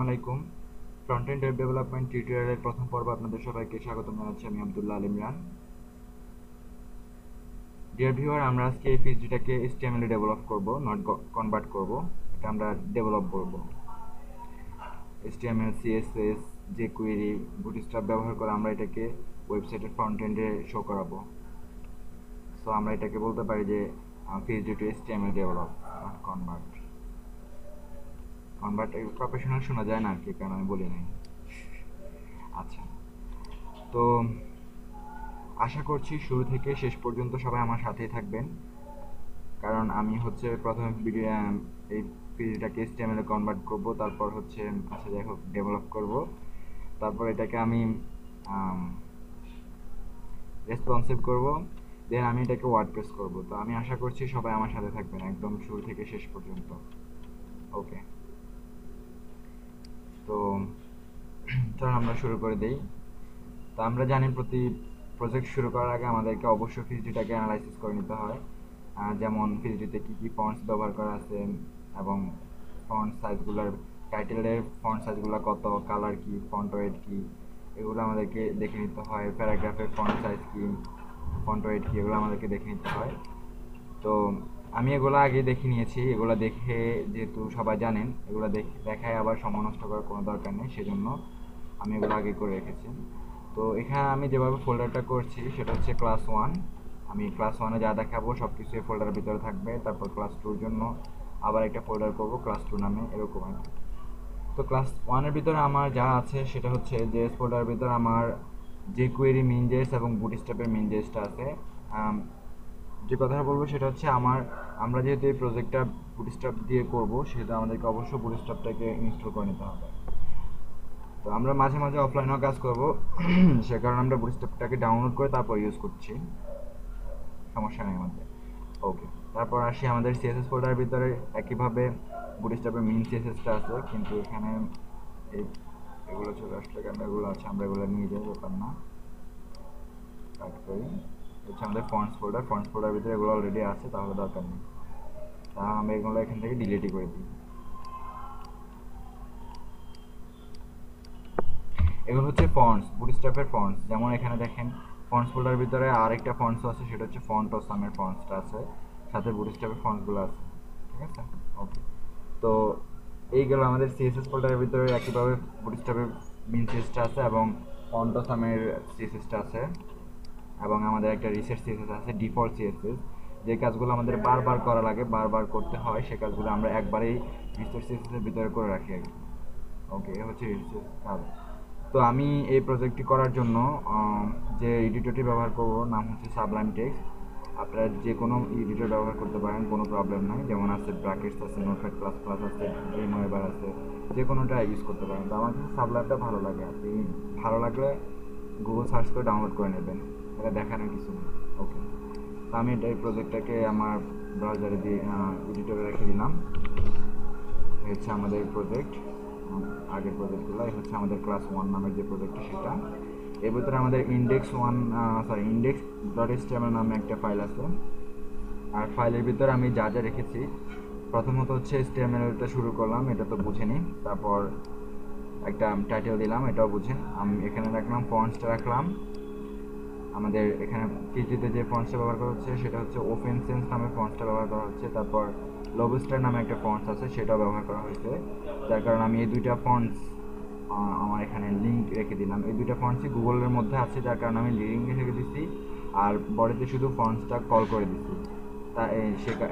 আলাইকুম। Front end web development টিউটোরিয়ালের প্রথম পর্বে আপনাদের সবাইকে স্বাগত জানাচ্ছি। আমি আব্দুল্লাহ আল ইমরান। ডিয়ার ভিউয়ার, আমরা আজকে এই পিএইচডিটাকে HTML এ ডেভেলপ করব, নট কনভার্ট করব। এটা আমরা ডেভেলপ করব। HTML, CSS, jQuery, বুটস্ট্র্যাপ ব্যবহার করে আমরা এটাকে ওয়েবসাইটের ফ্রন্ট এন্ডে শো করাবো। সো আমরা এটাকে বলতে পারি যে PHP to HTML develop, not convert. Convert professional শোনা যায় না আর কি, কারণ আমি বলি নাই। আচ্ছা, তো আশা করছি শুরু থেকে শেষ পর্যন্ত সবাই আমার সাথেই থাকবেন, কারণ আমি প্রথমে এই পেজটাকে HTML এ কনভার্ট করব, তারপর আচ্ছা যাই হোক ডেভেলপ করব, তারপর এটাকে আমি রেসপন্সিভ করব, দেন আমি এটাকে ওয়ার্ডপ্রেস করব। তো আমি আশা করছি সবাই আমার সাথে থাকবেন একদম শুরু থেকে শেষ পর্যন্ত। ওকে, তো চলো আমরা শুরু করে দেই। তো আমরা জানি প্রতি প্রজেক্ট শুরু করার আগে আমাদেরকে অবশ্যই পিএইচডিটাকে অ্যানালাইসিস করে নিতে হয়। যেমন পিএইচডিতে কী কী ফন্টস ব্যবহার করা আছে এবং ফন্ট সাইজগুলোর, টাইটেলের ফন্ট সাইজগুলো কত, কালার কি, ফন্ট ওয়েট কি, এগুলো আমাদেরকে দেখে নিতে হয়। প্যারাগ্রাফের ফন্ট সাইজ কি, ফন্ট ওয়েট কি, এগুলো আমাদেরকে দেখে নিতে হয়। তো আমি এগুলো আগে দেখে নিয়েছি। এগুলো দেখে, যেহেতু সবাই জানেন, এগুলো দেখায় আবার সময় নষ্ট করার কোনো দরকার নেই, সেজন্য আমি এগুলো আগে করে রেখেছি। তো এখানে আমি যেভাবে ফোল্ডারটা করছি সেটা হচ্ছে ক্লাস 1। আমি ক্লাস 1-এ যা দেখাবো সব কিছু এই ফোল্ডারের ভিতরে থাকবে। তারপর ক্লাস 2-র জন্য আবার একটা ফোল্ডার করব ক্লাস 2 নামে, এরকম আর কি। তো ক্লাস 1-এর ভিতরে আমার যা আছে সেটা হচ্ছে জেএস ফোল্ডারের ভিতরে আমার jQuery মিনজেস এবং বুটস্ট্র্যাপের মিনজেসটা আছে। যে কথাটা বলবো সেটা হচ্ছে আমরা যেহেতু এই প্রজেক্টটা বুটস্ট্র্যাপ দিয়ে করব, সেহেতু আমাদেরকে অবশ্যই বুটস্ট্র্যাপটাকে ইনস্টল করে নিতে হবে। তো আমরা মাঝে মাঝে অফলাইনেও কাজ করব, সে কারণে আমরা বুটস্ট্র্যাপটাকে ডাউনলোড করে তারপর ইউজ করছি, সমস্যা নেই আমাদের। ওকে, তারপর আসি আমাদের সিএসএস ফোল্ডারের ভিতরে একইভাবে বুটস্ট্র্যাপের মেইন সিএসএসটা আছে, কিন্তু এখানে এগুলো চলে আসলে কেন, এগুলো আছে, আমরা এগুলো নিয়ে যাই, ব্যাপার না। কাট করি, হচ্ছে আমাদের ফন্টস ফোল্ডার ভিতরে এগুলো অলরেডি আছে, তাহলে দরকার নেই, তাহলে আমরা এগুলো এখান থেকে ডিলিটই করে দিই। এগুলো হচ্ছে ফন্টস, বুটস্ট্র্যাপের ফন্টস। যেমন এখানে দেখেন ফন্টস ফোল্ডারের ভিতরে আরেকটা ফন্টস আছে, সেটা হচ্ছে ফন্ট অসামের ফন্টসটা আছে, সাথে বুটস্ট্র্যাপের ফন্টসগুলো আছে, ঠিক আছে। ওকে, তো এইগুলো আমাদের সিএসএস ফোল্ডারের ভিতরে একইভাবে বুটস্ট্র্যাপের মেইন সিএসএসটা আছে এবং ফন্ট অসামের সিএসএসটা আছে, এবং আমাদের একটা রিসেট সিএসএস আছে, ডিফল্ট সিএসএস। যে কাজগুলো আমাদের বারবার করা লাগে, বারবার করতে হয়, সে কাজগুলো আমরা একবারেই রিসেট সিএসএসের ভিতরে করে রাখি আর কি। ওকে, হচ্ছে রিসেট কাজ। তো আমি এই প্রজেক্টটি করার জন্য যে এডিটরটি ব্যবহার করব নাম হচ্ছে সাবলাইম টেক্সট। আপনারা যে কোনো এডিটর ব্যবহার করতে পারেন, কোনো প্রবলেম নাই। যেমন আছে ব্র্যাকেটস আছে, নোটপ্যাড প্লাস প্লাস আছে, ড্রিমওয়েভার আছে, যে কোনোটা ইউজ করতে পারেন। তো আমার কাছে সাবলাইমটা ভালো লাগে। আপনি ভালো লাগলে গুগল সার্চ করে ডাউনলোড করে নেবেন, এটা দেখানোর কিছু নেই। ওকে, তো আমি এই প্রজেক্টটাকে আমার ব্রাউজারে দিয়ে এডিটরে রেখে দিলাম। হচ্ছে আমাদের প্রজেক্ট, আগের প্রজেক্টগুলো হচ্ছে আমাদের ক্লাস 1 নামের যে প্রজেক্টটা, সেটা এর ভিতরে আমাদের index.html নামে একটা ফাইল আছে। আর ফাইলের ভিতরে আমি যা যা রেখেছি, প্রথমত হচ্ছে HTML-টা শুরু করলাম, এটা তো বুঝেনি। তারপর একটা টাইটেল দিলাম, এটাও বুঝেন। আমি এখানে রাখলাম ফন্টসটা রাখলাম। আমাদের এখানে পিএইচডিতে যে ফন্টসটা ব্যবহার করা হচ্ছে সেটা হচ্ছে ওপেন সেন্স নামে ফন্টসটা ব্যবহার করা হচ্ছে। তারপর লোবস্টার নামে একটা ফন্টস আছে, সেটাও ব্যবহার করা হয়েছে। যার কারণে আমি এই দুইটা ফন্টস আমার এখানে লিঙ্ক রেখে দিলাম। এই দুইটা ফন্টসই গুগলের মধ্যে আছে, যার কারণে আমি লিঙ্ক রেখে দিচ্ছি, আর বডিতে শুধু ফন্টসটা কল করে দিচ্ছি।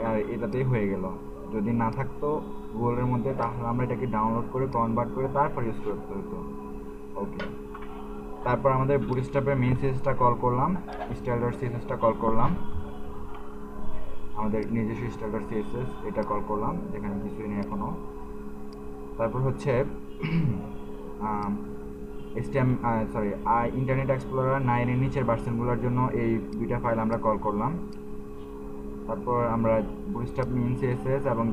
আর এটাতেই হয়ে গেল। যদি না থাকতো গুগলের মধ্যে, তাহলে আমরা এটাকে ডাউনলোড করে কনভার্ট করে তারপর ইউজ করতে হতো। ওকে, তারপর আমাদের বুটস্ট্র্যাপের মেইন সিএসএসটা কল করলাম, style.css-টা কল করলাম, আমাদের নিজস্ব style.css এটা কল করলাম, যেখানে কিছুই নেই এখনো। তারপর হচ্ছে ইন্টারনেট এক্সপ্লোরার 9 এর নিচের ভার্সনগুলোর জন্য এই দুইটা ফাইল আমরা কল করলাম। তারপর আমরা বুটস্ট্র্যাপ মেইন সিএসএস এবং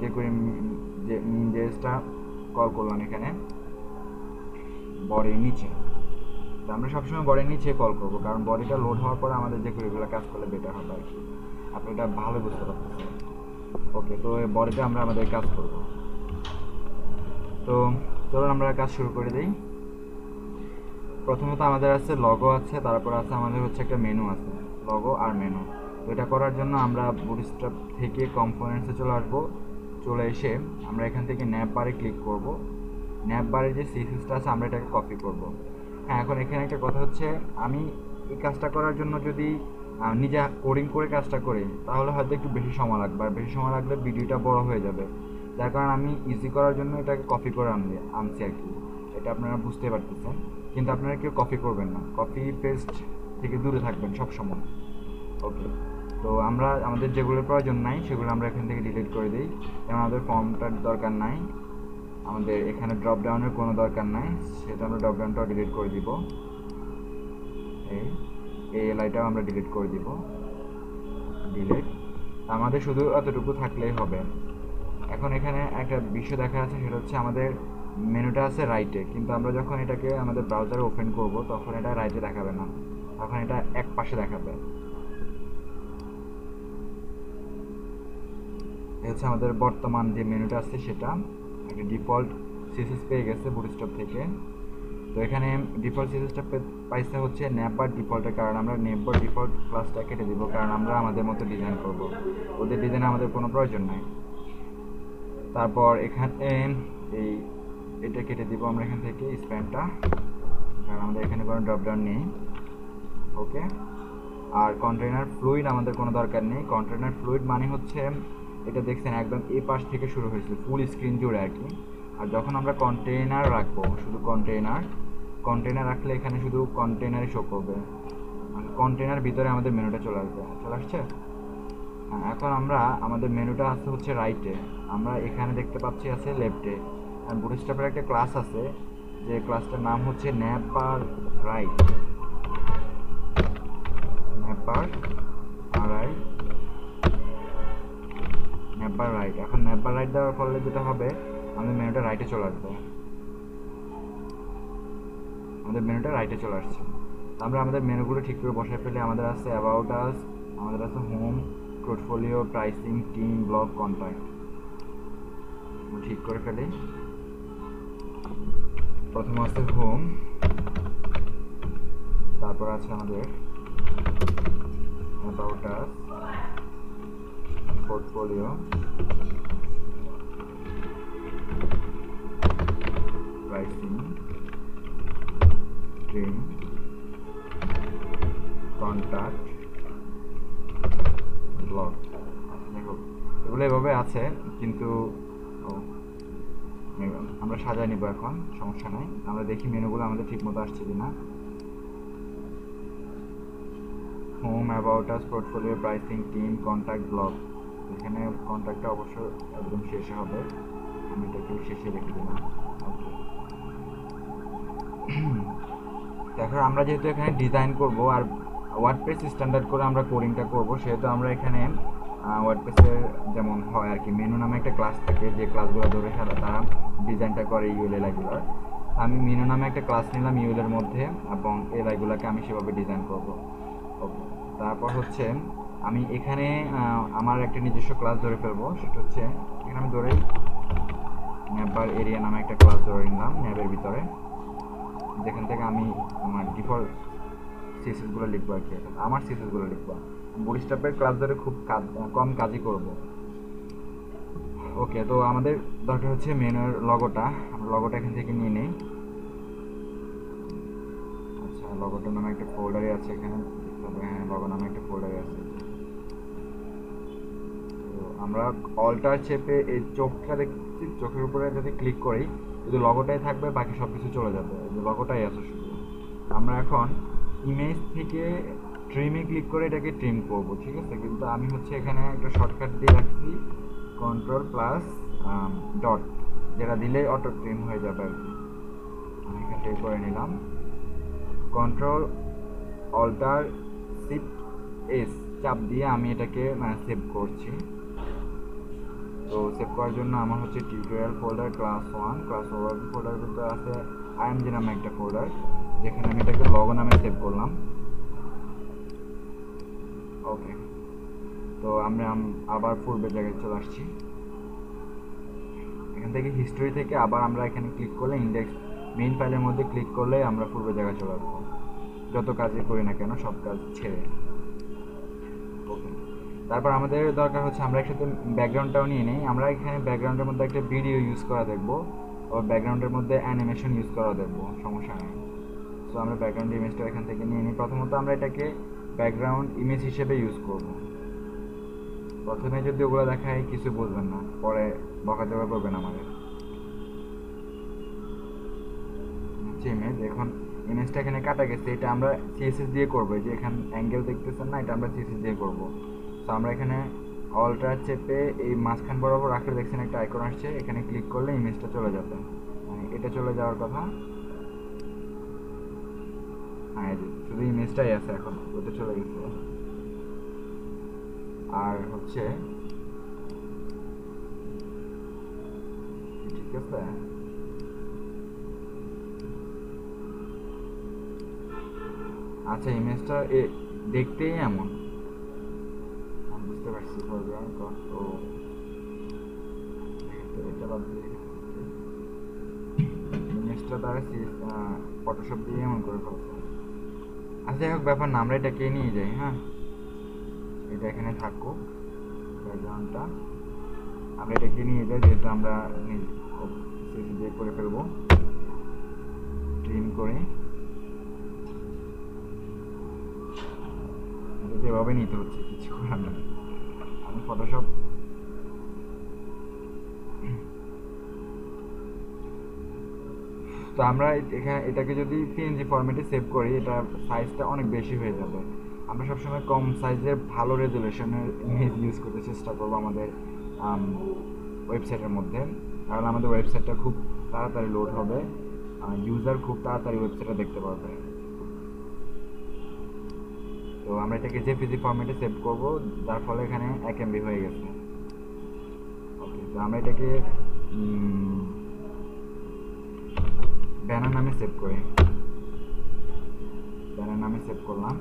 যে মেইন জেএসটা কল করলাম এখানে বডির নিচে। তো আমরা সবসময় বডির নিচে কল করবো, কারণ বডিটা লোড হওয়ার পরে আমাদের যে কোয়েরিগুলো কাজ করলে বেটার হবে আর কি। আপনি এটা ভালো বুঝতে পারতেছেন। ওকে, তো এই বডিতে আমরা আমাদের কাজ করব। তো চলুন আমরা কাজ শুরু করে দিই। প্রথমত আমাদের আছে লগো আছে, তারপর আছে আমাদের হচ্ছে একটা মেনু আছে, লগো আর মেনু। তো এটা করার জন্য আমরা বুটস্ট্র্যাপ থেকে কম্পোনেন্টসে চলে আসবো। চলে এসে আমরা এখান থেকে ন্যাপ বারে ক্লিক করব। ন্যাপ বারে যে সিএসএসটা আছে আমরা এটাকে কপি করব। হ্যাঁ, এখন এখানে একটা কথা হচ্ছে, আমি এই কাজটা করার জন্য যদি নিজে কোডিং করে কাজটা করি তাহলে হয়তো একটু বেশি সময় লাগবে, আর বেশি সময় লাগলে ভিডিওটা বড় হয়ে যাবে। যার কারণে আমি ইজি করার জন্য এটাকে কপি করে আনছি আর কি। এটা আপনারা বুঝতে পারতেছেন, কিন্তু আপনারা কেউ কপি করবেন না, কপি পেস্ট থেকে দূরে থাকবেন সব সময়। ওকে, তো আমরা আমাদের যেগুলোর প্রয়োজন নাই সেগুলো আমরা এখান থেকে ডিলিট করে দিই। যেমন আমাদের ফর্মটার দরকার নাই, আমাদের এখানে ড্রপ ডাউনের কোনো দরকার নাই, সেটা আমরা ড্রপ ডাউনটাও ডিলিট করে দিব। এই এলআইটাও আমরা ডিলিট করে দিব, ডিলিট। আমাদের শুধু এতটুকু থাকলেই হবে। এখন এখানে একটা বিষয় দেখা যাচ্ছে, সেটা হচ্ছে আমাদের মেনুটা আছে রাইটে, কিন্তু আমরা যখন এটাকে আমাদের ব্রাউজারে ওপেন করব তখন এটা রাইটে দেখাবে না, তখন এটা এক পাশে দেখাবে। এই হচ্ছে আমাদের বর্তমান যে মেনুটা আছে সেটা একটা ডিফল্ট সিএসএস পেয়ে গেছে বুটস্ট্র্যাপ থেকে। তো এখানে ডিফল্ট সিএসএসটা পাইছে হচ্ছে নেবার ডিফল্টের কারণে আমরা নেবার ডিফল্ট ক্লাসটা কেটে দিব, কারণ আমরা আমাদের মতো ডিজাইন করব, ওদের ডিজাইনে আমাদের কোনো প্রয়োজন নাই। তারপর এখানে এটা কেটে দিব আমরা এখান থেকে স্প্যানটা, কারণ আমাদের এখানে কোনো ড্রপডাউন নেই। ওকে, আর কন্টেইনার ফ্লুইড আমাদের কোনো দরকার নেই। কন্টেইনার ফ্লুইড মানে হচ্ছে এটা দেখছেন একদম এই পাশ থেকে শুরু হয়েছে ফুল স্ক্রিন জুড়ে আর কি। আর যখন আমরা কন্টেইনার রাখবো, শুধু কন্টেইনার রাখলে এখানে শুধু কন্টেইনারই শো করবে, মানে কন্টেইনার ভিতরে আমাদের মেনুটা চলে আসছে। হ্যাঁ, এখন আমরা আমাদের মেনুটা আছে হচ্ছে রাইটে, আমরা এখানে দেখতে পাচ্ছি আছে লেফটে। আর বুটস্ট্র্যাপের একটা ক্লাস আছে, যে ক্লাসটার নাম হচ্ছে নেবার রাইট। এখন নেবার রাইট দেওয়ার ফলে যেটা হবে, আমাদের মেনুটা রাইটে চলে আসবে। আমাদের মেনুটা রাইটে চলে আসছে। আমরা আমাদের মেনুগুলো ঠিক করে বসায় ফেলে আমাদের আছে অ্যাবাউট আস, আমাদের আছে home, portfolio, pricing, team, blog, contact. ঠিক করে ফেলি। প্রথম আছে হোম, তারপর আছে আমাদের about us, portfolio, pricing, team, contact, blog. দেখো এগুলো এভাবে আছে, কিন্তু আমরা সাজাই নিব এখন, সমস্যা নাই। আমরা দেখি মেনুগুলো আমাদের ঠিক মতো আসছে কিনা। Home, about us, portfolio, pricing, team, contact, blog. এখানে কন্ট্যাক্টটা অবশ্য একদম শেষে হবে, আমি এটাকে শেষে রেখে দিলাম। ওকে, দেখো আমরা যেহেতু এখানে ডিজাইন করব আর ওয়ার্ডপ্রেস স্ট্যান্ডার্ড করে আমরা কোডিংটা করব, সেহেতু আমরা এখানে ওয়ার্ডপ্রেসের যেমন হয় আর কি, মেনু নামে একটা ক্লাস থাকে, যে ক্লাসগুলো ধরে তারা ডিজাইনটা করে ইউএল আইগুলোর। আমি মেনু নামে একটা ক্লাস নিলাম ইউএলের মধ্যে, এবং এই আইগুলোকে আমি সেভাবে ডিজাইন করব। ওকে, তারপর হচ্ছে আমি এখানে আমার একটা নিজস্ব ক্লাস ধরে ফেলবো, সেটা হচ্ছে এখানে আমি ধরেই ন্যাবার এরিয়া নামে একটা ক্লাস ধরে নিলাম ন্যাবের ভিতরে, যেখান থেকে আমি আমার ডিফল্ট সিএসএসগুলো লিখবো আর কি, আমার সিএসএসগুলো লিখবো। বুটস্ট্র্যাপের ক্লাস ধরে খুব কম কাজই করব। ওকে, তো আমাদের দরকার হচ্ছে মেনুর লগোটা, আমরা লগোটা এখান থেকে নিয়ে নেই। আচ্ছা, লগোটা নামে একটা ফোল্ডারে আছে এখানে, হ্যাঁ লগো নামে একটা ফোল্ডারে আছে। তো আমরা অল্টার চেপে এই চোখটা দেখছি, চোখের উপরে যদি ক্লিক করি শুধু লগোটাই থাকবে, বাকি সব কিছু চলে যাবে, লগোটাই আছে শুধু। আমরা এখন ইমেজ থেকে ট্রিমে ক্লিক করে এটাকে ট্রিম করব, ঠিক আছে। কিন্তু আমি হচ্ছে এখানে একটা শর্টকাট দিয়ে রাখছি, কন্ট্রোল প্লাস ডট, যেটা দিলে অটো ট্রিম হয়ে যাবে আর কি। আমি এখান থেকে করে নিলাম, কন্ট্রোল অল্টার শিফট এস চাপ দিয়ে আমি এটাকে সেভ করছি। তো সেভ করার জন্য আমার হচ্ছে টিউটোরিয়াল ফোল্ডার, ক্লাস 1 ফোল্ডারের ভিতরে আছে আইএমজি নামে একটা ফোল্ডার, যেখানে আমি এটাকে লগো নামে সেভ করলাম। ওকে, তো আমরা আবার পূর্বের জায়গায় চলে আসছি। এখান এখান থেকে হিস্টোরি থেকে আবার আমরা এখানে ক্লিক করলে ইন্ডেক্স মেইন ফাইলের মধ্যে ক্লিক করলে আমরা পূর্ব জায়গায় চলে আসবো, যত কাজই করি না কেন সব কাজ ছেড়ে। ওকে, তারপর আমাদের দরকার হচ্ছে আমরা একসাথে ব্যাকগ্রাউন্ডটাও নিয়ে নিই। আমরা এখানে ব্যাকগ্রাউন্ডের মধ্যে একটা ভিডিও ইউজ করা দেখবো, আবার ব্যাকগ্রাউন্ডের মধ্যে অ্যানিমেশন ইউজ করা দেখবো, সমস্যা নেই। সো আমরা ব্যাকগ্রাউন্ড ইমেজটা এখান থেকে নিয়ে নিই। প্রথমত আমরা এটাকে ব্যাকগ্রাউন্ড ইমেজ হিসেবে ইউজ করব। প্রথমে যদি ওগুলো দেখায় কিছু বুঝবেন না, পরে বকাঝকা করবেন আমাদের। ইমেজ, এখন ইমেজটা এখানে কাটা গেছে, এটা আমরা সিএসএস দিয়ে করবো। যে এখানে অ্যাঙ্গেল দেখতেছেন না, এটা আমরা সিএসএস দিয়ে করবো। সো আমরা এখানে অলটা চেপে এই মাঝখান বরাবর রাখলে দেখছেন একটা আইকন আসছে, এখানে ক্লিক করলে ইমেজটা চলে যাবে, মানে এটা চলে যাওয়ার কথা। হ্যাঁ, শুধু ইমেজটাই আছে, এখন ওটা চলে গেছে। আর হচ্ছে ঠিক আছে, আচ্ছা ইমেজটা দেখতেই এমন, আমি বুঝতে পারছি। ফরগ্রাউন্ড কত এটা বাদ দিয়ে ইমেজটা দ্বারা ফটোশপ দিয়ে এমন করে ফেলছে। আচ্ছা যাই হোক, ব্যাপার না, আমরা এটাকে নিয়ে যাই। হ্যাঁ, এটা এখানে থাকুক ব্যাকগ্রাউন্ডটা, আমরা এটাকে নিয়ে যাই, যেহেতু আমরা সিসি দিয়ে করে ফেলবো। ট্রিম করে এভাবে নিতে হচ্ছে, কিছু করার নেই। আমি ফটোশপ তো আমরা এখানে এটাকে যদি পিএনজি ফরম্যাটে সেভ করি, এটা সাইজটা অনেক বেশি হয়ে যাবে। আমরা সবসময় কম সাইজের ভালো রেজুলেশনের ইমেজ ইউজ করতে চেষ্টা করবো আমাদের ওয়েবসাইটের মধ্যে, তাহলে আমাদের ওয়েবসাইটটা খুব তাড়াতাড়ি লোড হবে, ইউজার খুব তাড়াতাড়ি ওয়েবসাইটটা দেখতে পারবে। তো আমরা এটাকে জেপিজি ফরম্যাটে সেভ করব, যার ফলে এখানে 1 MB হয়ে গেছে। ওকে, তো আমরা এটাকে ব্যানার নামে সেভ করি। ব্যানার নামে সেভ করলাম,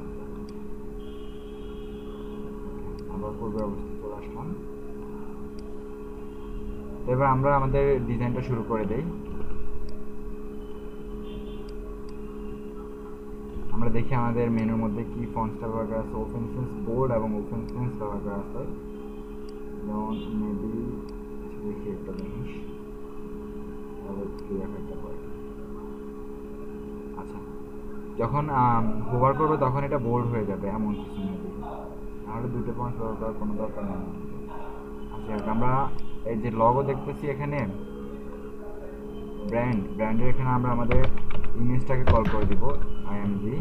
আবার পূর্বের অবস্থায় চলে আসলাম। এবার আমরা আমাদের ডিজাইনটা শুরু করে দেই। আমরা দেখি আমাদের মেনুর মধ্যে কি ফন্টসটা ব্যবহার করা আছে। ওপেন সেন্স বোল্ড এবং ওপেন সেন্স ব্যবহার করা আছে। যেমন মেবি দেখি একটা জিনিস আচ্ছা, যখন হোভার করবো তখন এটা বোল্ড হয়ে যাবে, এমন কিছু মেবি, তাহলে দুটো ফন্টস ব্যবহার করার কোনো দরকার নেই। আচ্ছা, আমরা এই যে লগো দেখতেছি এখানে ব্র্যান্ডের এখানে আমরা আমাদের ইমেজটাকে কল করে দিব আইএমজি,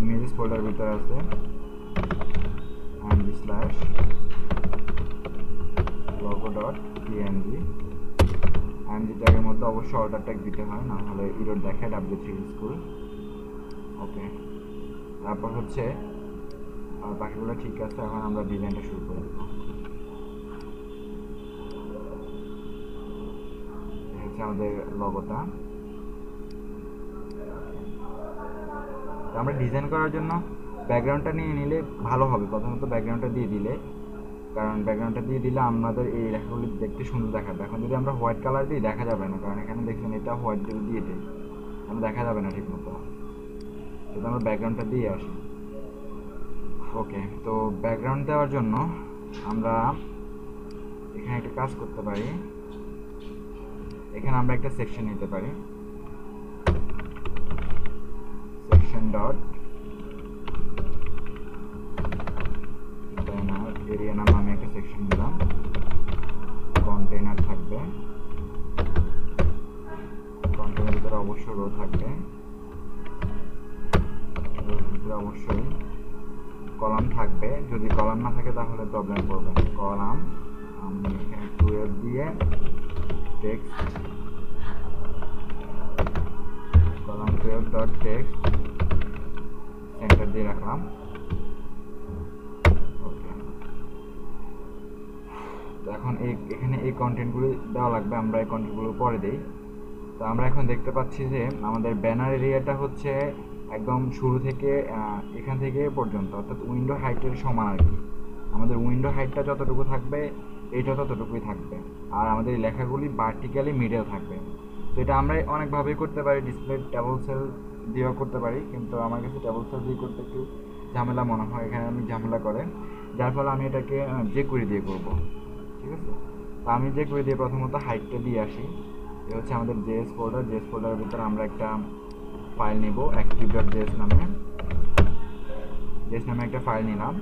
ইমেজেস ফোল্ডার ভিতরে আছে IMG slash logo dot PNG. IMG ট্যাগের মধ্যে অবশ্যই অল্টার ট্যাগ দিতে হয়, না হলে ইরোর দেখায় W3 স্কুল। ওকে, তারপর হচ্ছে বাকিগুলো ঠিক আছে। এখন আমরা ডিজাইনটা শুরু করে দেবো। আমাদের লগোটা আমরা ডিজাইন করার জন্য ব্যাকগ্রাউন্ডটা নিয়ে নিলে ভালো হবে। প্রথমত ব্যাকগ্রাউন্ডটা দিয়ে দিলে, কারণ ব্যাকগ্রাউন্ডটা দিয়ে দিলে আমাদের এই লেখাগুলি দেখতে সুন্দর দেখাবে। এখন যদি আমরা হোয়াইট কালার দিই দেখা যাবে না, কারণ এখানে দেখছেন এটা হোয়াইট যদি দিয়ে দিই আমরা দেখা যাবে না ঠিক মতো, যদি আমরা ব্যাকগ্রাউন্ডটা দিয়ে আসি। ওকে, তো ব্যাকগ্রাউন্ড দেওয়ার জন্য আমরা এখানে একটা কাজ করতে পারি। এখানে আমরা একটা সেকশন নিতে পারি, সেকশন ডট ব্যানার এরিয়া নামে আমি একটা সেকশন দিলাম। কন্টেইনার থাকবে, কন্টেইনার ভিতরে অবশ্যই রো থাকবে, রোর ভিতরে অবশ্যই কলাম থাকবে। যদি কলাম না থাকে তাহলে প্রবলেম করবে। কলাম আমি এখানে 12 দিয়ে text, column 12 dot text centre দিয়ে রাখলাম। ওকে, তো এখন এখানে এই কন্টেন্টগুলো দেওয়া লাগবে, আমরা এই কন্টেন্টগুলো পরে দিই। তো আমরা এখন দেখতে পাচ্ছি যে আমাদের ব্যানার এরিয়াটা হচ্ছে একদম শুরু থেকে এখান থেকে পর্যন্ত, অর্থাৎ উইন্ডো হাইটের সমান আর কি। আমাদের উইন্ডো হাইটটা যতটুকু থাকবে এইটা ততটুকুই থাকবে, আর আমাদের এই লেখাগুলি ভার্টিক্যালি মিডল থাকবে। তো এটা আমরা অনেকভাবেই করতে পারি, ডিসপ্লে টেবল সেল দিয়েও করতে পারি, কিন্তু আমার কাছে টেবল সেল দিয়ে করতে একটু ঝামেলা মনে হয়, এখানে আমি ঝামেলা করে, যার ফলে আমি এটাকে jQuery দিয়ে করব। ঠিক আছে, তো আমি jQuery দিয়ে প্রথমত হাইটটা দিয়ে আসি। এ হচ্ছে আমাদের জেএস ফোল্ডার, জেএস ফোল্ডারের ভিতরে আমরা একটা ফাইল নিব active.js নামে, জেএস নামে একটা ফাইল নিলাম,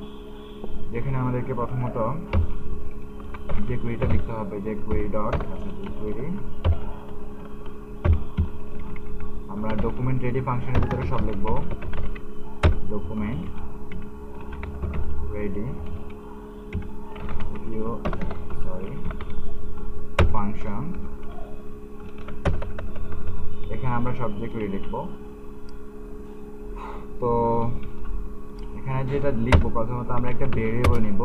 যেখানে আমাদেরকে প্রথমত jQueryটা লিখতে হবে, jQuery আমরা ডকুমেন্ট রেডি ফাংশনের ভিতরে সব লিখব, ডকুমেন্ট রেডি ফাংশন, এখানে আমরা সব jQuery লিখব। তো এখানে যেটা লিখব, প্রথমত আমরা একটা ভেরিয়েবল নিব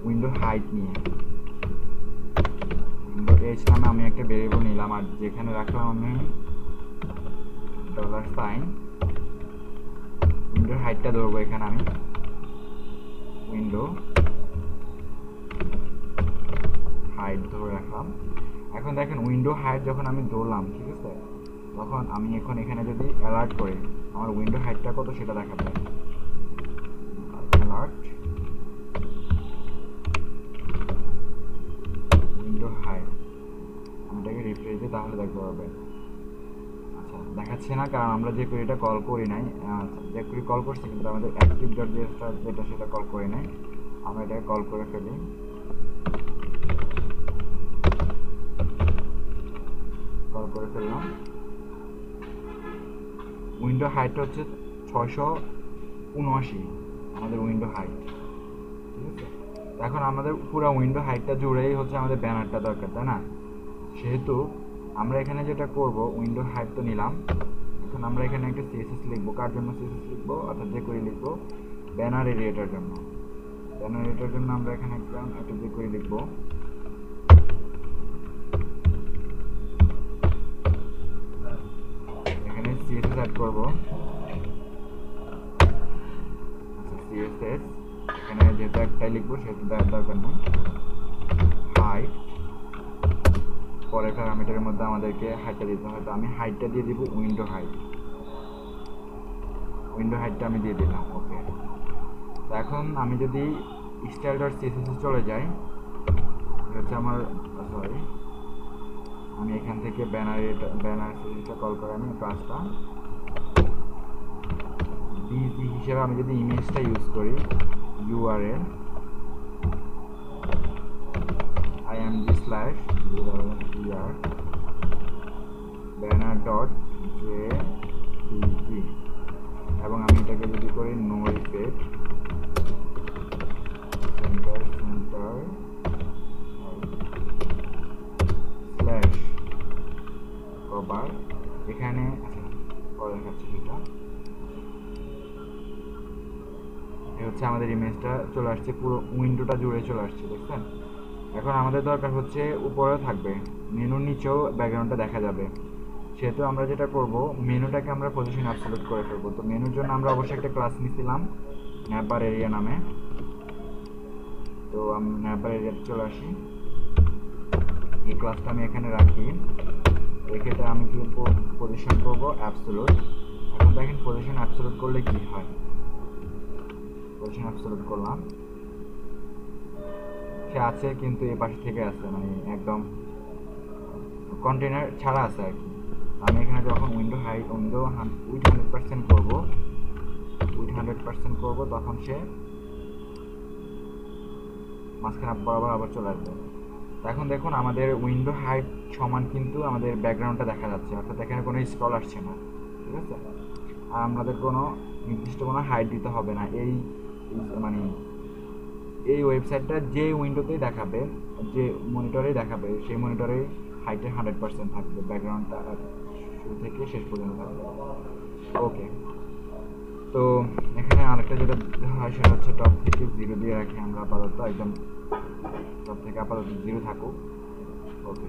উইন্ডো হাইট নিয়ে, উইন্ডো h নামে আমি একটা ভেরিয়েবল নিলাম, আর যেখানে রাখলাম আমি $, উইন্ডোর হাইটটা ধরবো এখানে আমি উইন্ডো হাইট ধরে রাখলাম। এখন দেখেন উইন্ডো হাইট যখন আমি ধরলাম, ঠিক আছে, তখন আমি এখন এখানে যদি অ্যালার্ট করি আমার উইন্ডো হাইটটা কত সেটা দেখাবে, অ্যালার্ট উইন্ডো হাইট, আমি এটাকে রিফ্রেশ দিই তাহলে দেখতে পারবেন। আচ্ছা দেখাচ্ছে না, কারণ আমরা jQueryটা কল করি নাই, jQuery কল করছি কিন্তু আমাদের active.js যেটা সেটা কল করি নাই, আমরা এটাকে কল করে ফেলি। কল করে ফেললাম, উইন্ডো হাইট হচ্ছে 679 আমাদের উইন্ডো হাইট। ঠিক আছে, এখন আমাদের পুরো উইন্ডো হাইটটা জুড়েই হচ্ছে আমাদের ব্যানারটা দরকার, তাই না? সেহেতু আমরা এখানে যেটা করব, উইন্ডো হাইট তো নিলাম, এখন আমরা এখানে একটা সিএসএস লিখবো। কার জন্য সিএসএস লিখবো? অর্থাৎ jQuery লিখবো ব্যানার এরিয়াটার জন্য। ব্যানার এরিয়াটার জন্য আমরা এখানে একটা jQuery লিখবো। এখানে সিএসএস অ্যাড করব। আচ্ছা সিএসএস এখানে যেহেতু একটাই লিখবো সেহেতু দেওয়ার দরকার নেই। হাইট, পরের প্যারামিটারের মধ্যে আমাদেরকে হাইটটা দিতে হয়, তো আমি হাইটটা দিয়ে দিব উইন্ডো হাইট। উইন্ডো হাইটটা আমি দিয়ে দিলাম, ওকে। তো এখন আমি যদি style.css চলে যাই, হচ্ছে আমার সরি, আমি এখান থেকে ব্যানার সিরিজটা কল করে আমি ক্লাসটা বিজি হিসেবে আমি যদি ইমেজটা ইউজ করি, URL img/er banner.jpg, এবং আমি এটাকে যদি করি no effect centre slash cover, এখানে পরে দেখাচ্ছি সেটা। এই হচ্ছে আমাদের ইমেজটা চলে আসছে, পুরো উইন্ডোটা জুড়ে চলে আসছে, দেখছেন? এখন আমাদের দরকার হচ্ছে উপরেও থাকবে, মেনুর নিচেও ব্যাকগ্রাউন্ডটা দেখা যাবে। সেহেতু আমরা যেটা করব, মেনুটাকে আমরা পজিশন অ্যাবসলিউট করে ফেলবো। তো মেনুর জন্য আমরা অবশ্যই একটা ক্লাস নিয়েছিলাম ন্যাপবার এরিয়া নামে। তো আমি ন্যাপবার এরিয়াতে চলে আসি, এই ক্লাসটা আমি এখানে রাখি, এক্ষেত্রে আমি কি পজিশন করবো অ্যাবসলিউট। এখন দেখেন পজিশন অ্যাবসলিউট করলে কি হয়, পজিশন অ্যাবসলিউট করলাম, সে আছে কিন্তু এই পাশে থেকে আছে, মানে একদম কন্টেনার ছাড়া আছে আর কি। আমি এখানে যখন উইন্ডো উইথ 100% করবো, তখন সে মাঝখানে বরাবর আবার চলে আসবে। এখন দেখুন আমাদের উইন্ডো হাইট সমান কিন্তু আমাদের ব্যাকগ্রাউন্ডটা দেখা যাচ্ছে, অর্থাৎ এখানে কোনো স্ক্রল আসছে না। ঠিক আছে, আর আমাদের কোনো নির্দিষ্ট কোনো হাইট দিতে হবে না। এই মানে এই ওয়েবসাইটটা যে উইন্ডোতেই দেখাবে, যে মনিটরেই দেখাবে, সেই মনিটরেই হাইটের 100% থাকবে, ব্যাকগ্রাউন্ডটা শুরু থেকে শেষ পর্যন্ত থাকবে। ওকে, তো এখানে আরেকটা যেটা হয় সেটা হচ্ছে টপ থেকে 0 দিয়ে রাখি আমরা আপাতত, একদম টপ থেকে আপাতত 0 থাকুক। ওকে,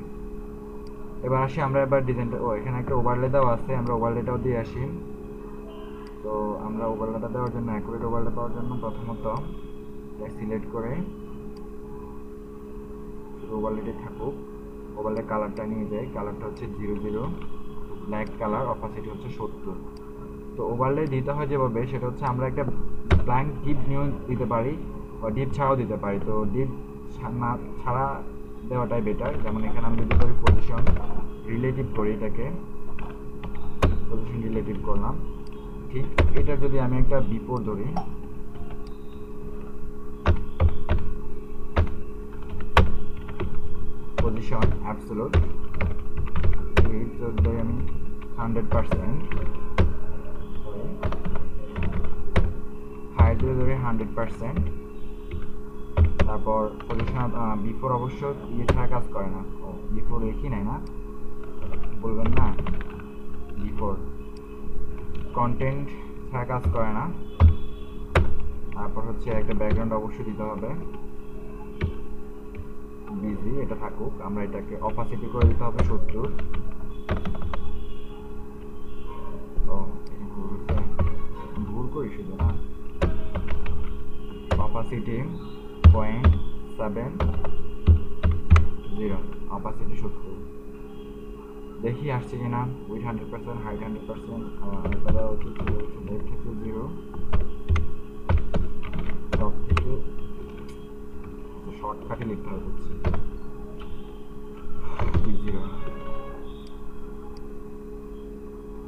এবার আসি আমরা এবার ডিজাইনটা, এখানে একটা ওভারলে দেওয়া আছে, আমরা ওভারলেটাও দিয়ে আসি। তো আমরা ওভারলেটা দেওয়ার জন্য, অ্যাকুরেট ওভারলে পাওয়ার জন্য প্রথমত সিলেক্ট করে ওভারলেটে থাকুক। ওভারলে কালারটা নিয়ে যাই, কালারটা হচ্ছে 00 ব্ল্যাক কালার, অপাসিটি হচ্ছে 70। তো ওভারলে দিতে হয় যেভাবে, সেটা হচ্ছে আমরা একটা ব্ল্যাঙ্ক ডিপ নিয়েও দিতে পারি বা ডিপ ছাড়াও দিতে পারি। তো ডিপ না ছাড়া দেওয়াটাই বেটার। যেমন এখানে আমি যদি করি পজিশন রিলেটিভ করি, এটাকে পজিশন রিলেটিভ করলাম, ঠিক এটা যদি আমি একটা বিফোর ধরি, পজিশন অ্যাবসোলুট ধরি আমি 100%, হাইট ধরি 100%। তারপর পজিশন বিফোর অবশ্য ইয়ে ছাড়া কাজ করে না, বিফোর লিখি নাই না, বলবেন না, বিফোর কন্টেন্ট ছাড়া কাজ করে না। তারপর হচ্ছে একটা ব্যাকগ্রাউন্ড অবশ্যই দিতে হবে, বিজি এটা থাকুক। আমরা এটাকে অপাসিটি করে দিতে হবে 70। ভুল করি শুধু না, অপাসিটি 0.70, অপাসিটি 70। দেখি আসছে কিনা, উইথ 100%, হাইট 100%, তারা হচ্ছে লেফট থেকে 0, টপ থেকে শর্টকাটে লিখতে হবে হচ্ছে 0।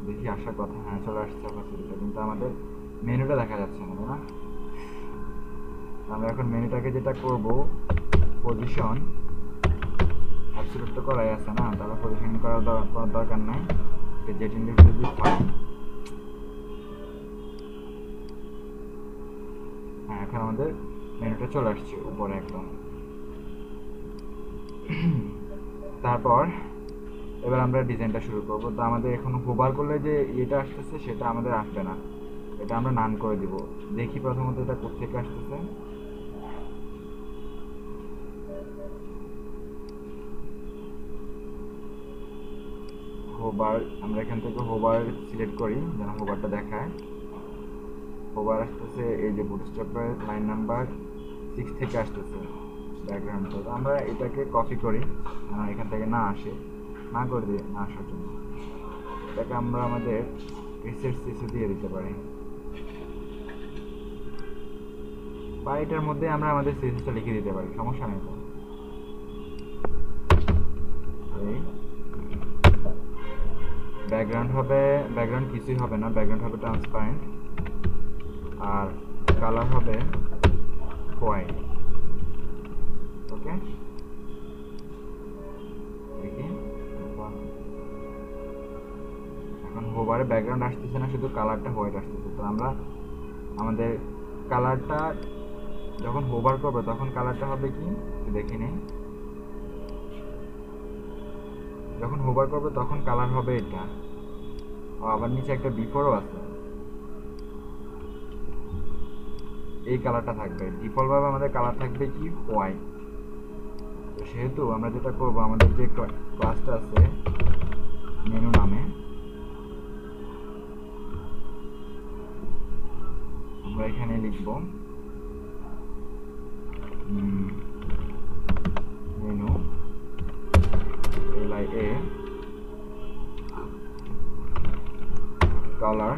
দেখি আসার কথা, হ্যাঁ চলে আসছে অপাসিটিটা, কিন্তু আমাদের মেনুটা দেখা যাচ্ছে না, তাই না? আমরা এখন মেনুটাকে যেটা করব, পজিশন অ্যাবসলিউট তো করাই আছে না, তাহলে পজিশন করার দরকার নাই। জেট ইন্ডেক্স যদি পাই, হ্যাঁ এখন আমাদের মেনুটা চলে আসছে উপরে একদম। তারপর এবার আমরা ডিজাইনটা শুরু করব। তো আমাদের এখন হোভার করলে যে এটা আসতেছে সেটা আমাদের আসবে না, এটা আমরা নান করে দিব। দেখি প্রথমত এটা কোথেকে আসতেছে। হোভার, আমরা এখান থেকে হোভার সিলেক্ট করি যেন হোভারটা দেখায়। হোভার আসতেছে এই যে বুটস্ট্র্যাপের লাইন নাম্বার 6 থেকে আসতেছে ব্যাকগ্রাউন্ডটা। তো আমরা এটাকে কপি করি, এখান থেকে না আসে, না করে দিই না আসার জন্য। এটাকে আমরা আমাদের রিসেট সিসে দিয়ে দিতে পারি, বা এটার মধ্যে আমরা আমাদের সিসটা লিখে দিতে পারি, সমস্যা নেই। তো ব্যাকগ্রাউন্ড হবে, ব্যাকগ্রাউন্ড কিছুই হবে না, ব্যাকগ্রাউন্ড হবে ট্রান্সপারেন্ট, আর কালার হবে হোয়াইট। ওকে, দেখি এখন হোভারে ব্যাকগ্রাউন্ড আসতেছে না, শুধু কালারটা হোয়াইট আসতেছে। তো আমরা আমাদের কালারটা যখন হোভার করবে তখন কালারটা হবে কি দেখি নেই, যখন হোভার করবে তখন কালার হবে এটা। আবার নিচে একটা বিফোরও আছে, এই কালারটা থাকবে ডিফল্ট ভাবে, আমাদের কালার থাকবে কি হোয়াইট। তো সেহেতু আমরা যেটা করব, আমাদের যে ক্লাসটা আছে মেনু নামে, আমরা এখানে লিখব menu LIA colour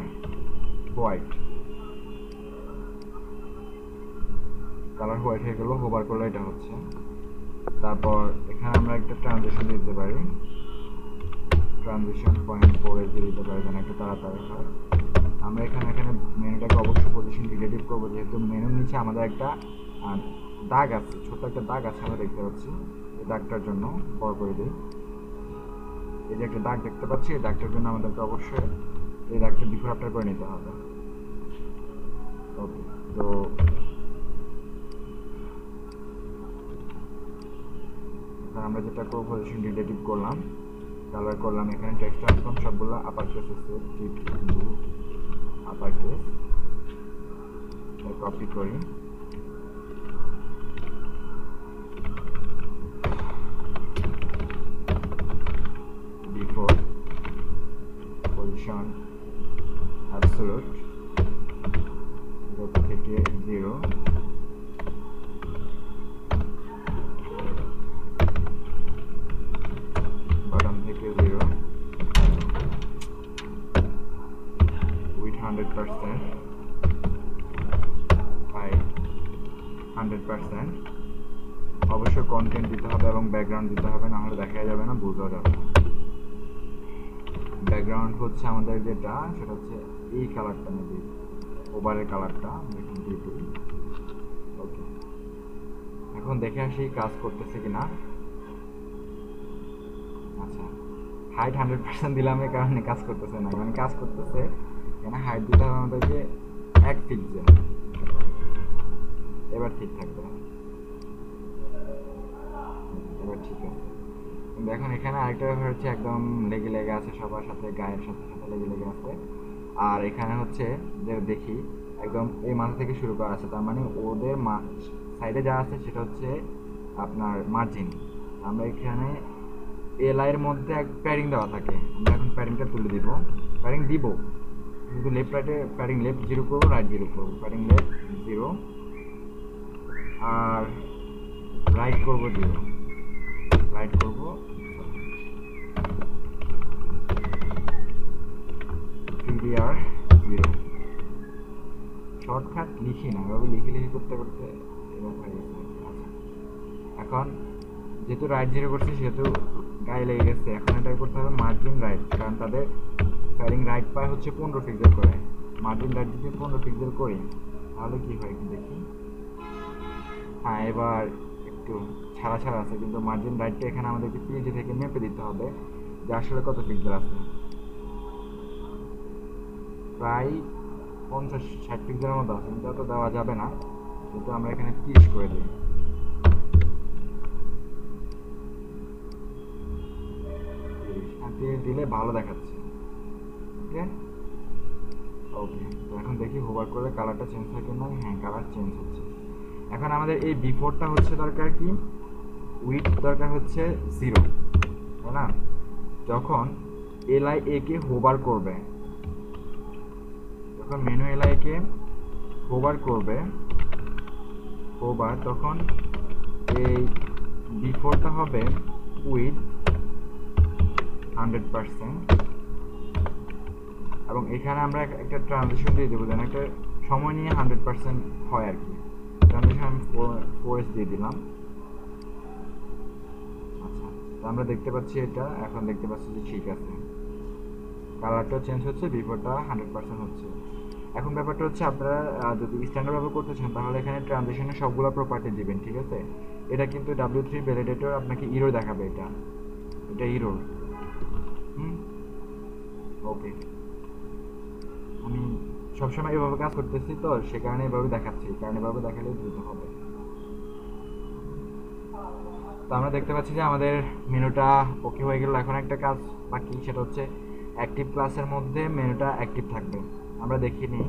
white, colour white হয়ে গেল, হোভার করলে এটা হচ্ছে। তারপর এখানে আমরা একটা ট্রানজিশন দিতে পারি, ট্রানজিশন 0.4 দিয়ে দিতে পারি যেন একটু তাড়াতাড়ি হয়। আমরা এখানে মেনুটাকে অবশ্যই পজিশন রিলেটিভ করবো, যেহেতু মেনুর নিচে আমাদের একটা দাগ আছে, ছোট একটা দাগ আছে আমরা দেখতে পাচ্ছি। এই দাগটার জন্য বড় করে দিই, এই যে একটা দাগ দেখতে পাচ্ছি, এই দাগটার জন্য আমাদেরকে অবশ্যই এই দাগটা বিফোর আফটার করে নিতে হবে। ওকে, তো আমরা যেটা করবো, পজিশন রিলেটিভ করলাম, কালার করলাম, এখানে টেক্সট ট্রান্সফর্ম সবগুলো আপার কেস আছে, ঠিক আপার কেস, কপি করি, বিফোর পজিশন অ্যাবসোলুট থেকে 0, 100%। অবশ্যই কন্টেন্ট দিতে হবে এবং ব্যাকগ্রাউন্ড দিতে হবে, না হলে দেখা যাবে না, বোঝা যাবে না। ব্যাকগ্রাউন্ড হচ্ছে আমাদের যেটা, সেটা হচ্ছে এই কালারটা নেবে, ওভারের কালারটা এখন দিয়ে দিই। ওকে, এখন দেখে আসি কাজ করতেছে কিনা। আচ্ছা, হাইট 100% দিলাম, এই কারণে কাজ করতেছে না, মানে কাজ করতেছে। এখানে হাইট দিতে হবে আমাদেরকে 1 পিক্সেল। এবার ঠিক থাকবে, এবার ঠিক আছে। কিন্তু এখন এখানে আরেকটা ব্যাপার হচ্ছে, একদম লেগে লেগে আছে, সবার সাথে গায়ের সাথে সাথে লেগে লেগে আছে। আর এখানে হচ্ছে যে দেখি একদম এই মাথা থেকে শুরু করা আছে, তার মানে ওদের সাইডে যা আছে সেটা হচ্ছে আপনার মার্জিন। আমরা এখানে এর মধ্যে এক প্যাডিং দেওয়া থাকে, আমরা এখন প্যাডিংটা তুলে দিব। প্যাডিং দিব কিন্তু লেফট রাইটে প্যাডিং লেফট 0 করবো, রাইট 0 করবো, প্যাডিং লেফট 0 আর রাইট করবো 0, রাইট করবো PDR 0। শর্টকাট লিখি না, এভাবে লিখে লিখে করতে করতে এরকম হয়ে গেছে। আচ্ছা, এখন যেহেতু রাইট 0 করছি সেহেতু গায়ে লেগে গেছে। এখন এটা করতে হবে মার্জিন রাইট, কারণ তাদের প্যাডিং রাইট পায় হচ্ছে 15 পিক্সেল করে। মার্জিন রাইট যদি 15 পিক্সেল করি তাহলে কি হয় একটু দেখি। হ্যাঁ, এবার একটু ছাড়া ছাড়া আছে, কিন্তু মার্জিন রাইটটা এখানে আমাদেরকে পিএইচডি থেকে মেপে দিতে হবে যে আসলে কত পিক্সেল আছে। প্রায় 50-60 পিক্সেলের মতো আছে, কিন্তু এত দেওয়া যাবে না, কিন্তু আমরা এখানে 30 করে দিই। 30 দিলে ভালো দেখাচ্ছে। ওকে ওকে, তো এখন দেখি হোভার করে কালারটা চেঞ্জ হয় কিনা। হ্যাঁ, কালার চেঞ্জ হচ্ছে। এখন আমাদের এই বিফোরটা হচ্ছে দরকার কি, উইথ দরকার হচ্ছে 0, তাই না? যখন LI কে হোভার করবে, যখন মেনু LI কে হোভার করবে, হোভার, তখন এই বিফোরটা হবে উইথ 100%। এবং এখানে আমরা একটা ট্রানজিশন দিয়ে দেবো, যেন একটা সময় নিয়ে 100% হয় আর কি। ট্রানজিশন আমি 4S দিয়ে দিলাম। আচ্ছা, তো আমরা দেখতে পাচ্ছি এটা, এখন দেখতে পাচ্ছি যে ঠিক আছে, কালারটা চেঞ্জ হচ্ছে, বিফোরটা 100% হচ্ছে। এখন ব্যাপারটা হচ্ছে, আপনারা যদি স্ট্যান্ডার্ডভাবে করতে চান তাহলে এখানে ট্রানজিশনের সবগুলো প্রপার্টি দিবেন, ঠিক আছে? এটা কিন্তু W3 ভ্যালিডেটর আপনাকে ইরো দেখাবে, এটা ইরো। ওকে, আমি সবসময় এভাবে কাজ করতেছি তো, সে কারণে এভাবে দেখাচ্ছি, কারণ এভাবে দেখালে দ্রুত হবে। তো আমরা দেখতে পাচ্ছি যে আমাদের মেনুটা ওকে হয়ে গেল। এখন একটা কাজ বাকি, সেটা হচ্ছে অ্যাক্টিভ ক্লাসের মধ্যে মেনুটা অ্যাক্টিভ থাকবে। আমরা দেখি নিই,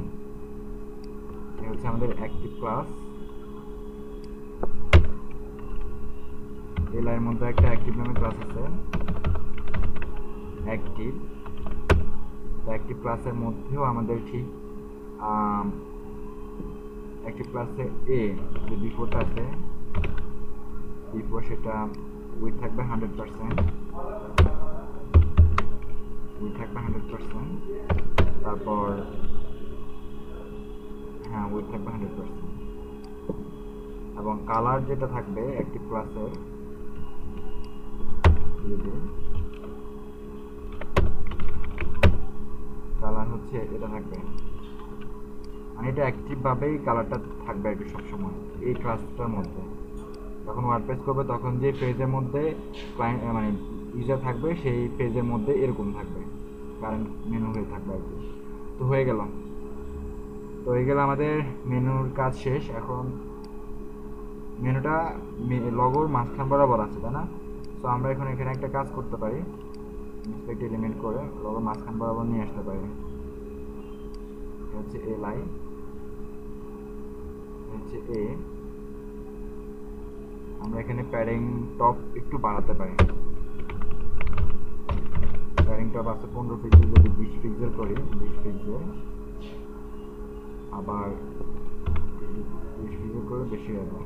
এই হচ্ছে আমাদের অ্যাক্টিভ ক্লাস। এর মধ্যে একটা অ্যাক্টিভ নামে ক্লাস আছে, অ্যাক্টিভ। অ্যাক্টিভ ক্লাসের মধ্যেও আমাদের ঠিক অ্যাক্টিভ ক্লাসে যে বিফোরটা আছে, বিফোর সেটা উইথ থাকবে 100%, উইথ থাকবে 100%। তারপর হ্যাঁ, উইথ থাকবে 100%। এবং কালার যেটা থাকবে অ্যাক্টিভ ক্লাসের, কালার হচ্ছে এটা থাকবে, মানে এটা অ্যাক্টিভভাবেই কালারটা থাকবে আর কি সবসময় এই ক্লাসটার মধ্যে। যখন ওয়ার্ডপ্রেস করবে তখন যে পেজের মধ্যে ক্লায়েন্ট মানে ইউজার থাকবে, সেই পেজের মধ্যে এরকম থাকবে, কারেন্ট মেনু হয়ে থাকবে আর কি। তো হয়ে গেল, আমাদের মেনুর কাজ শেষ। এখন মেনুটা লগোর মাঝখান বরাবর আছে, তাই না? তো আমরা এখন এখানে একটা কাজ করতে পারি, ইন্সপেক্ট এলিমেন্ট করে লগোর মাঝখান বরাবর নিয়ে আসতে পারি। হচ্ছে LI, হচ্ছে A। আমরা এখানে প্যাডিং টপ একটু বাড়াতে পারি। প্যাডিং টপ আছে 15 পিক্সেল, যদি 20 পিক্সেল করি, 20 পিক্সেল, আবার 20 পিক্সেল করে বেশি হবে,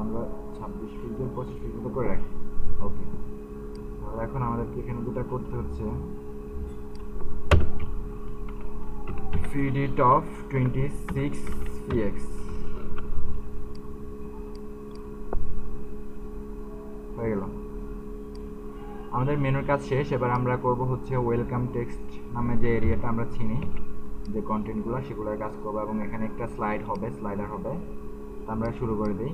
আমরা 26 পিক্সেল 25 পিক্সেল করে রাখি। ওকে, তাহলে এখন আমাদেরকে এখানে যেটা করতে হচ্ছে, ফিড ইট অফ 26px, হয়ে গেল। আমাদের মেনুর কাজ শেষ। এবার আমরা করব হচ্ছে ওয়েলকাম টেক্সট নামে যে এরিয়াটা আমরা চিনি, যে কন্টেন্টগুলো, সেগুলোর কাজ করবো এবং এখানে একটা স্লাইডার হবে। আমরা শুরু করে দিই।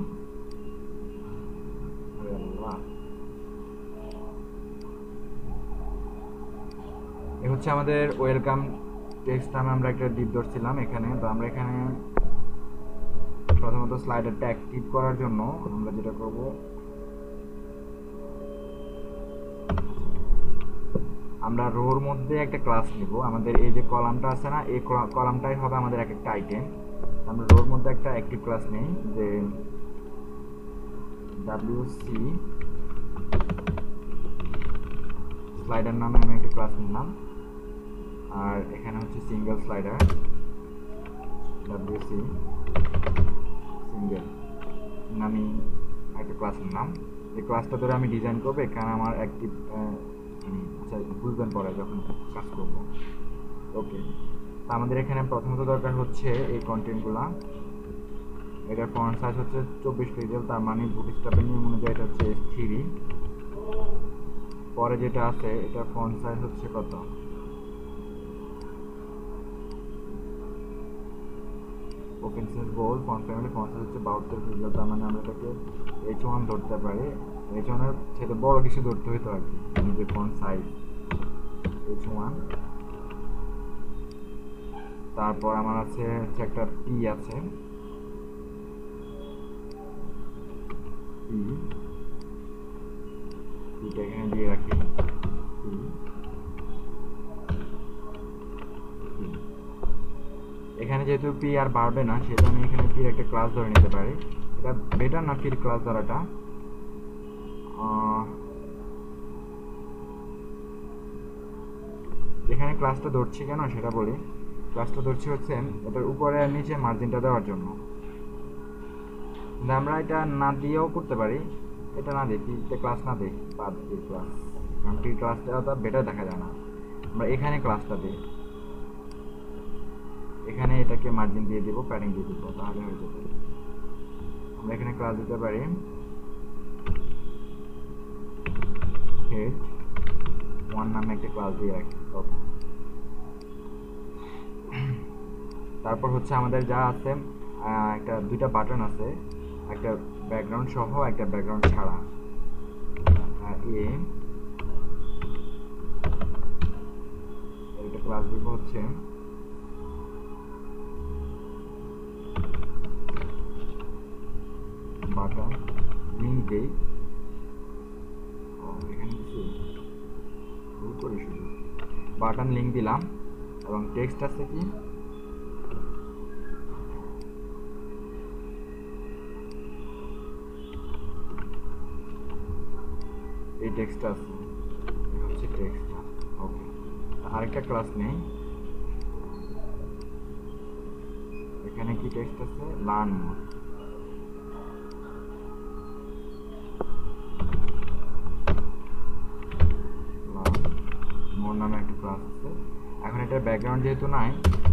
এ হচ্ছে আমাদের ওয়েলকাম টেক্সট নামে আমরা একটা ডিপ ধরছিলাম এখানে। তো আমরা এখানে প্রথমত স্লাইডারটা অ্যাক্টিভ করার জন্য আমরা যেটা করব, আমরা রোর মধ্যে একটা ক্লাস নিব। আমাদের এই যে কলামটা আছে না, এই কলামটাই হবে আমাদের এক একটা আইটেম। আমরা রোর মধ্যে একটা অ্যাক্টিভ ক্লাস নেই, যে wc স্লাইডার নামে আমি একটা ক্লাস নিলাম। আর এখানে হচ্ছে সিঙ্গেল স্লাইডার, wc সিঙ্গেল আমি একটা ক্লাস নিলাম। এই ক্লাসটা ধরে আমি ডিজাইন করবো। এখানে আমার অ্যাক্টিভ আচ্ছা বুঝবেন পরে যখন কাজ করব। ওকে, তো আমাদের এখানে প্রথমত দরকার হচ্ছে এই কন্টেন্টগুলা। এটার ফন্ট সাইজ হচ্ছে 24 পিক্সেল, তার মানে বুটস্ট্র্যাপের নিয়ম অনুযায়ী এটা হচ্ছে S3। পরে যেটা আছে এটা ফন্ট সাইজ হচ্ছে কত, Open Sans bold font family, font size হচ্ছে 72 পিক্সেল, তার মানে আমরা এটাকে H1 ধরতে পারি। H1 এর সাথে বড় কিছু ধরতে হইতো আর কি, যে ফন্ট সাইজ H1। তারপর আমার আছে হচ্ছে একটা P আছে, Pটা এখানে দিয়ে রাখি। এখানে যেহেতু P আর বাড়বে না, সেটা আমি এখানে P একটা ক্লাস ধরে নিতে পারি। এটা বেটার না P ক্লাস ধরাটা? এখানে ক্লাসটা ধরছি কেন সেটা বলি। ক্লাসটা ধরছি হচ্ছে এটার উপরে আর নিচে মার্জিনটা দেওয়ার জন্য। আমরা এটা না দিয়েও করতে পারি, এটা না দিই, পিতে ক্লাস না দিই, বাদ দিই ক্লাস, কারণ পি ক্লাসটা তো বেটার দেখা যায় না। আমরা এখানে ক্লাসটা দিই, এখানে এটাকে মার্জিন দিয়ে দিব, প্যাডিং দিয়ে দিব, তাহলে হয়ে যাবে। আমরা এখানে ক্লাস দিতে পারি হেড 1 নামে একটা ক্লাস দিয়ে রাখি। ওকে, তারপর হচ্ছে আমাদের যা আছে একটা দুইটা বাটন আছে, একটা ব্যাকগ্রাউন্ড সহ একটা ব্যাকগ্রাউন্ড ছাড়া। একটা ক্লাস দিব হচ্ছে বাটন লিঙ্ক দেই। এখানে কিছু ভুল করি, শুধু বাটন লিঙ্ক দিলাম এবং টেক্সট আছে কি এই টেক্সটটা আছে, হচ্ছে টেক্সটটা। ওকে, আরেকটা ক্লাস নেই, এখানে কি টেক্সট আছে, লার্ন মোর নামে একটা ক্লাস আছে। এখন এটার ব্যাকগ্রাউন্ড যেহেতু নাই,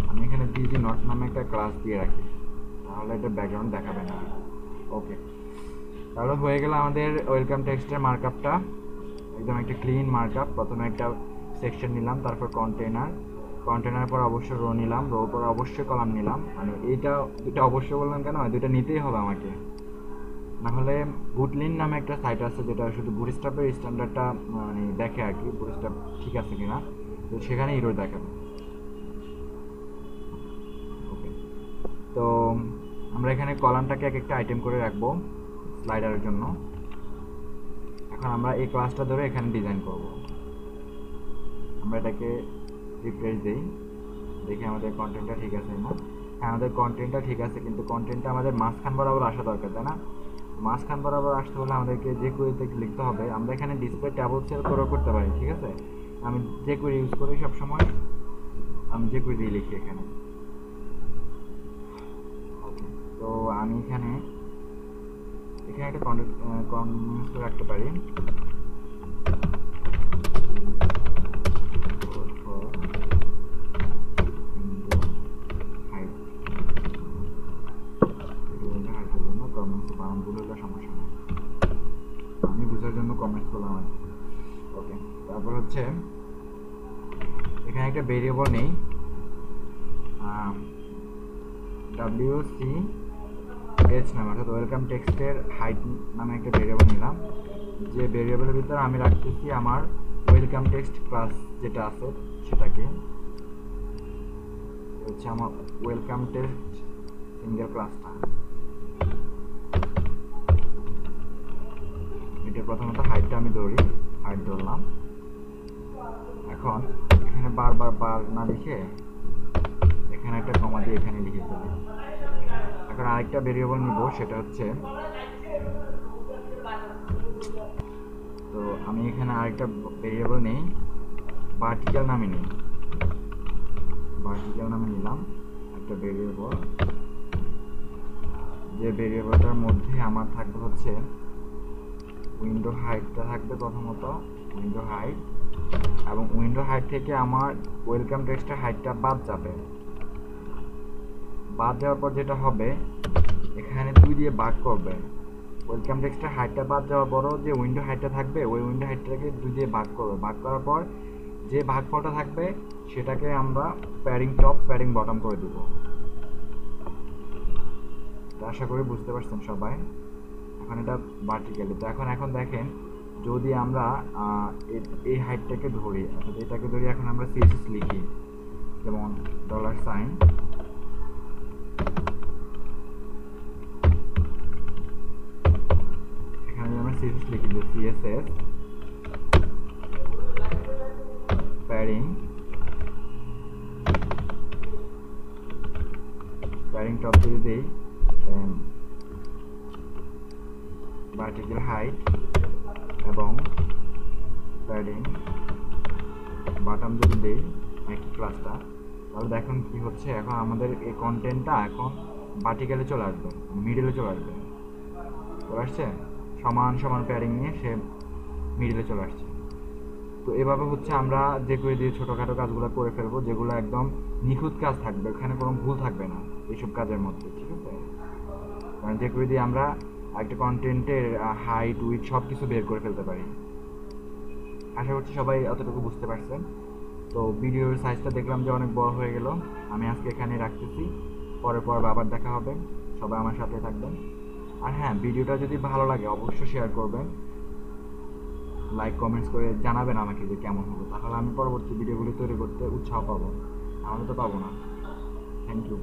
আমি এখানে বিজি নট নামে একটা ক্লাস দিয়ে রাখি, তাহলে এটা ব্যাকগ্রাউন্ড দেখাবে না। ওকে, তাহলে হয়ে গেল আমাদের ওয়েলকাম টেক্সটের মার্কআপটা, একদম একটা ক্লিন মার্কআপ। প্রথমে একটা সেকশন নিলাম, তারপর কন্টেনার পর অবশ্যই রো নিলাম, রো পর অবশ্যই কলাম নিলাম। মানে এইটা দুটো অবশ্যই বললাম কেন, দুটো নিতেই হবে আমাকে, নাহলে বুটলিন নামে একটা সাইট আছে যেটা শুধু বুটস্ট্র্যাপের স্ট্যান্ডার্ডটা মানে দেখে আর কি, বুটস্ট্র্যাপ ঠিক আছে কিনা, তো সেখানে এরর দেখাবে। ওকে, তো আমরা এখানে কলামটাকে এক একটা আইটেম করে রাখবো স্লাইডারের জন্য। এখন আমরা এই ক্লাসটা ধরে এখানে ডিজাইন করব। আমরা এটাকে রিফ্রেশ দিই, দেখি আমাদের কন্টেন্টটা ঠিক আছে না। হ্যাঁ, আমাদের কন্টেন্টটা ঠিক আছে, কিন্তু কন্টেন্টটা আমাদের মাঝখান বরাবর আসা দরকার, তাই না? মাঝখান বরাবর আসতে হলে আমাদেরকে যে কুইরিতে লিখতে হবে। আমরা এখানে ডিসপ্লে ট্যাবল সেল করেও করতে পারি, ঠিক আছে? আমি যে কুইরি ইউজ করি সবসময়, আমি যে কুইরি লিখি এখানে। ওকে, তো আমি এখানে একটা কমেন্টস করে রাখতে পারি, সমস্যা নেই, আমি বুঝার জন্য জন্য কমেন্টস করলাম আর কি। ওকে, তারপর হচ্ছে এখানে একটা ভেরিয়েবল নেই, WCH নামে, অর্থাৎ ওয়েলকাম টেক্সটের হাইট নামে একটা ভেরিয়েবল নিলাম। যে ভেরিয়েবলের ভিতরে আমি রাখতেছি আমার ওয়েলকাম টেক্সট ক্লাস যেটা আছে সেটাকে, হচ্ছে আমার ওয়েলকাম টেক্সট সিঙ্গেল ক্লাসটা। এটা প্রথমত হাইটটা আমি ধরি, হাইট ধরলাম। এখন এখানে বারবার বার না লিখে এখানে একটা কমা দিয়ে এখানে লিখে ফেলি। এখন আরেকটা ভেরিয়েবল নিব, সেটা হচ্ছে, তো আমি এখানে আরেকটা ভেরিয়েবল নেই, ভার্টিক্যাল নামে নিই, ভার্টিক্যাল নামে নিলাম একটা ভেরিয়েবল। যে ভেরিয়েবলটার মধ্যে আমার থাকবে হচ্ছে উইন্ডো হাইটটা থাকবে প্রথমত, উইন্ডো হাইট, এবং উইন্ডো হাইট থেকে আমার ওয়েলকাম টেক্সটের হাইটটা বাদ যাবে। বাদ যাওয়ার পর যেটা হবে, এখানে 2 দিয়ে ভাগ করবে। ওয়েলকাম টেক্সটের হাইটটা বাদ যাওয়ার পরও যে উইন্ডো হাইটটা থাকবে, ওই উইন্ডো হাইটটাকে 2 দিয়ে ভাগ করবে। ভাগ করার পর যে ভাগফলটা থাকবে সেটাকে আমরা প্যাডিং টপ প্যাডিং বটম করে দিব। আশা করি বুঝতে পারছেন সবাই। এখন এটা ভার্টিক্যালি। তো এখন দেখেন, যদি আমরা এই হাইটটাকে ধরি, অর্থাৎ এটাকে ধরি, এখন আমরা সিএসএস লিখি, যেমন $, এখানে আমরা সিএসএস লিখি, যে সিএসএস প্যাডিং টপ যদি দিই, ভার্টিক্যাল হাইট এবং প্যাডিং বটম যদি দেই একই ক্লাসটা, তাহলে দেখুন কি হচ্ছে। এখন আমাদের এই কন্টেন্টটা এখন ভার্টিক্যালে চলে আসবে, মিডলে চলে আসবে, সমান সমান প্যাডিং নিয়ে সে মিডলে চলে আসছে। তো এভাবে হচ্ছে আমরা যে করে দিয়ে ছোটোখাটো কাজগুলো করে ফেলবো, যেগুলো একদম নিখুঁত কাজ থাকবে, ওখানে কোনো ভুল থাকবে না এইসব কাজের মধ্যে, ঠিক আছে? কারণ যে করে দিয়ে আমরা একটা কন্টেন্টের হাইট উইথ সব কিছু বের করে ফেলতে পারি। আশা করছি সবাই অতটুকু বুঝতে পারছেন। তো ভিডিওর সাইজটা দেখলাম যে অনেক বড় হয়ে গেল, আমি আজকে এখানে রাখতেছি, পরে আবার দেখা হবে। সবাই আমার সাথে থাকবেন। আর হ্যাঁ, ভিডিওটা যদি ভালো লাগে অবশ্যই শেয়ার করবেন, লাইক কমেন্টস করে জানাবেন আমাকে যে কেমন হলো, তাহলে আমি পরবর্তী ভিডিওগুলি তৈরি করতে উৎসাহ পাবো, আমি তো পাবো না। Thank you.